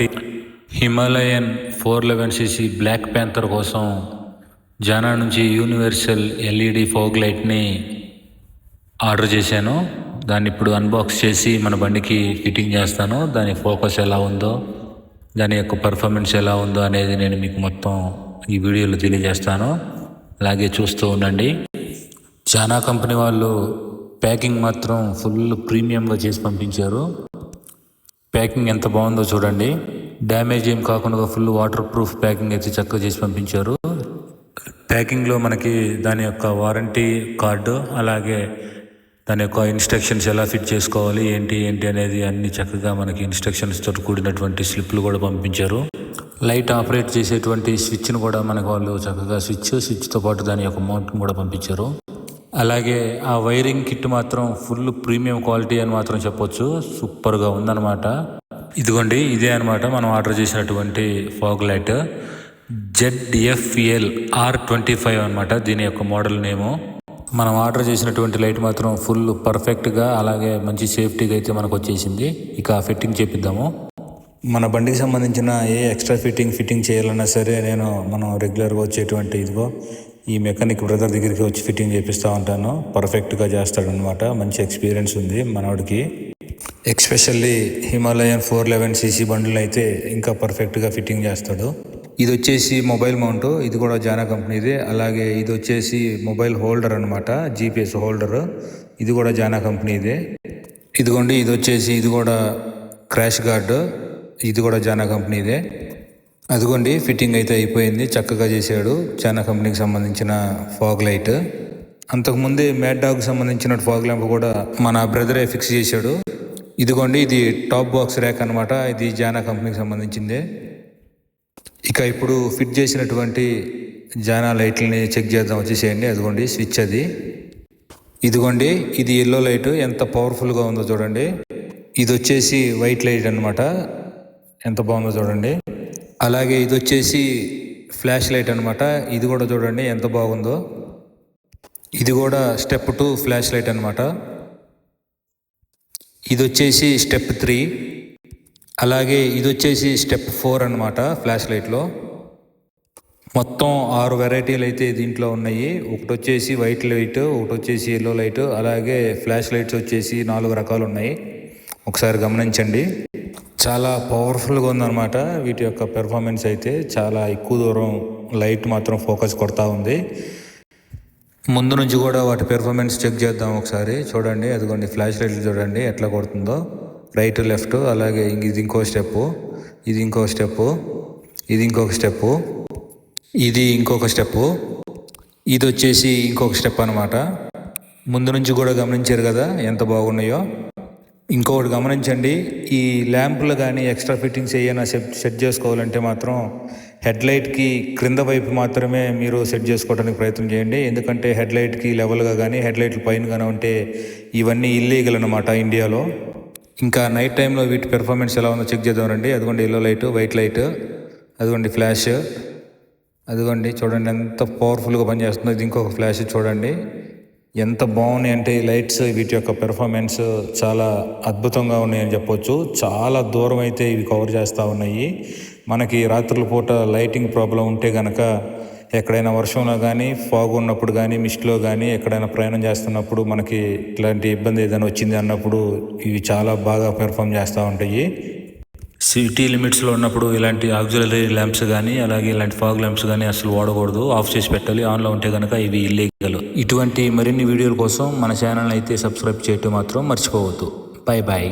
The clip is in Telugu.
Warranty. Himalayan 411cc black panther కోసం జానా నుంచి యూనివర్సల్ ఎల్ఈడి ఫాగ్ లైట్ని ఆర్డర్ చేశాను. దాన్ని ఇప్పుడు అన్బాక్స్ చేసి మన బండికి ఫిట్టింగ్ చేస్తాను. దాని ఫోకస్ ఎలా ఉందో, దాని యొక్క పర్ఫార్మెన్స్ ఎలా ఉందో అనేది నేను మీకు మొత్తం ఈ వీడియోలో తెలియజేస్తాను. అలాగే చూస్తూ ఉండండి. జానా కంపెనీ వాళ్ళు ప్యాకింగ్ మాత్రం ఫుల్ ప్రీమియంగా చేసి పంపించారు. ప్యాకింగ్ ఎంత బాగుందో చూడండి. డ్యామేజ్ ఏం కాకుండా ఫుల్ వాటర్ ప్రూఫ్ ప్యాకింగ్ అయితే చక్కగా చేసి పంపించారు. ప్యాకింగ్లో మనకి దాని యొక్క వారంటీ కార్డు, అలాగే దాని యొక్క ఇన్స్ట్రక్షన్స్ ఎలా ఫిట్ చేసుకోవాలి ఏంటి అనేది అన్ని చక్కగా మనకి ఇన్స్ట్రక్షన్స్ తోటి కూడినటువంటి స్లిప్లు కూడా పంపించారు. లైట్ ఆపరేట్ చేసేటువంటి స్విచ్ను కూడా మనకు వాళ్ళు చక్కగా స్విచ్తో పాటు దాని యొక్క మౌంట్ని కూడా పంపించారు. అలాగే ఆ వైరింగ్ కిట్ మాత్రం ఫుల్ ప్రీమియం క్వాలిటీ అని మాత్రం చెప్పొచ్చు. సూపర్గా ఉందన్నమాట. ఇదిగోండి, ఇదే అనమాట మనం ఆర్డర్ చేసినటువంటి ఫాగ్ లైట్. ZFL R25 అనమాట దీని యొక్క మోడల్ నేము. మనం ఆర్డర్ చేసినటువంటి లైట్ మాత్రం ఫుల్ పర్ఫెక్ట్గా అలాగే మంచి సేఫ్టీగా అయితే మనకు వచ్చేసింది. ఇక ఫిట్టింగ్ చేపిద్దాము. మన బండికి సంబంధించిన ఏ ఎక్స్ట్రా ఫిట్టింగ్ చేయాలన్నా సరే మనం రెగ్యులర్గా వచ్చేటువంటి ఇదిగో ఈ మెకానిక్ బ్రదర్ దగ్గరికి వచ్చి ఫిట్టింగ్ చేపిస్తూ ఉంటాను. పర్ఫెక్ట్గా చేస్తాడనమాట. మంచి ఎక్స్పీరియన్స్ ఉంది మనవాడికి. ఎక్స్పెషల్లీ హిమాలయన్ 411cc బండ్లు అయితే ఇంకా పర్ఫెక్ట్గా ఫిట్టింగ్ చేస్తాడు. ఇది వచ్చేసి మొబైల్ మౌంట్, ఇది కూడా జానా కంపెనీదే. అలాగే ఇది వచ్చేసి మొబైల్ హోల్డర్ అనమాట, GPS హోల్డర్, ఇది కూడా జానా కంపెనీదే. ఇదిగోండి, ఇది కూడా క్రాష్ గార్డ్, ఇది కూడా జానా కంపెనీదే. అదిగోండి, ఫిట్టింగ్ అయితే అయిపోయింది, చక్కగా చేశాడు. జానా కంపెనీకి సంబంధించిన ఫాగ్ లైట్. అంతకుముందే మ్యాడ్ డాగ్కి సంబంధించిన ఫాగ్ ల్యాంప్ కూడా మన బ్రదరే ఫిక్స్ చేశాడు. ఇదిగోండి, ఇది టాప్ బాక్స్ ర్యాక్ అనమాట, ఇది జానా కంపెనీకి సంబంధించిందే. ఇక ఇప్పుడు ఫిట్ చేసినటువంటి జానా లైట్లని చెక్ చేద్దాం, వచ్చేసేయండి. అదిగోండి స్విచ్ అది. ఇదిగోండి, ఇది ఎల్లో లైట్ ఎంత పవర్ఫుల్గా ఉందో చూడండి. ఇది వచ్చేసి వైట్ లైట్ అనమాట, ఎంత బాగుందో చూడండి. అలాగే ఇది వచ్చేసి ఫ్లాష్ లైట్ అనమాట, ఇది కూడా చూడండి ఎంత బాగుందో. ఇది కూడా స్టెప్ 2 ఫ్లాష్ లైట్ అనమాట. ఇది వచ్చేసి స్టెప్ 3. అలాగే ఇది వచ్చేసి స్టెప్ 4 అనమాట ఫ్లాష్ లైట్లో. మొత్తం 6 వెరైటీలు అయితే దీంట్లో ఉన్నాయి. ఒకటి వచ్చేసి వైట్ లైట్, ఒకటి వచ్చేసి ఎల్లో లైట్, అలాగే ఫ్లాష్ లైట్స్ వచ్చేసి 4 రకాలు ఉన్నాయి. ఒకసారి గమనించండి. చాలా పవర్ఫుల్గా ఉందన్నమాట. వీటి యొక్క పెర్ఫార్మెన్స్ అయితే చాలా ఎక్కువ దూరం లైట్ మాత్రం ఫోకస్ కొడతా ఉంది. ముందు నుంచి కూడా వాటి పెర్ఫార్మెన్స్ చెక్ చేద్దాం ఒకసారి. చూడండి, అదిగోండి ఫ్లాష్ లైట్లు చూడండి ఎట్లా కొడుతుందో, రైట్ లెఫ్ట్. అలాగే ఇది ఇంకో స్టెప్పు, ఇది ఇంకొక స్టెప్పు, ఇది ఇంకొక స్టెప్పు, ఇది ఇంకొక స్టెప్పు, ఇది వచ్చేసి ఇంకొక స్టెప్ అనమాట. ముందు నుంచి కూడా గమనించారు కదా ఎంత బాగున్నాయో. ఇంకొకటి గమనించండి, ఈ ల్యాంపులు కానీ ఎక్స్ట్రా ఫిట్టింగ్స్ ఏమైనా సెట్ చేసుకోవాలంటే మాత్రం హెడ్ లైట్కి క్రింద వైపు మాత్రమే మీరు సెట్ చేసుకోవడానికి ప్రయత్నం చేయండి. ఎందుకంటే హెడ్ లైట్కి లెవెల్గా కానీ హెడ్ లైట్లు పైన కానీ ఉంటే ఇవన్నీ ఇల్లీగల్ అనమాట ఇండియాలో. ఇంకా నైట్ టైంలో వీటి పెర్ఫార్మెన్స్ ఎలా ఉందో చెక్ చేద్దామండి. అదిగోండి ఎల్లో లైట్, వైట్ లైట్, అదిగోండి ఫ్లాష్, అదిగోండి చూడండి ఎంత పవర్ఫుల్గా పనిచేస్తుందో. ఇది ఇంకొక ఫ్లాష్ చూడండి ఎంత బాగున్నాయి అంటే ఈ లైట్స్. వీటి యొక్క పెర్ఫార్మెన్స్ చాలా అద్భుతంగా ఉన్నాయని చెప్పొచ్చు. చాలా దూరం అయితే ఇవి కవర్ చేస్తూ ఉన్నాయి. మనకి రాత్రుల పూట లైటింగ్ ప్రాబ్లం ఉంటే కనుక ఎక్కడైనా వర్షంలో కానీ, ఫాగ్ ఉన్నప్పుడు కానీ, మిస్ట్లో కానీ ఎక్కడైనా ప్రయాణం చేస్తున్నప్పుడు మనకి ఇట్లాంటి ఇబ్బంది ఏదైనా వచ్చింది అన్నప్పుడు ఇవి చాలా బాగా పెర్ఫామ్ చేస్తూ ఉంటాయి. సిటీ లిమిట్స్లో ఉన్నప్పుడు ఇలాంటి ఆక్సిలరీ ల్యాంప్స్ కానీ, అలాగే ఇలాంటి ఫాగ్ ల్యాంప్స్ కానీ అసలు వాడకూడదు, ఆఫ్ చేసి పెట్టాలి. ఆన్లో ఉంటే కనుక ఇవి ఇల్లీగల్. ఇటువంటి మరిన్ని వీడియోల కోసం మన ఛానల్ అయితే సబ్స్క్రైబ్ చేయటం మాత్రం మర్చిపోవద్దు. Bye bye.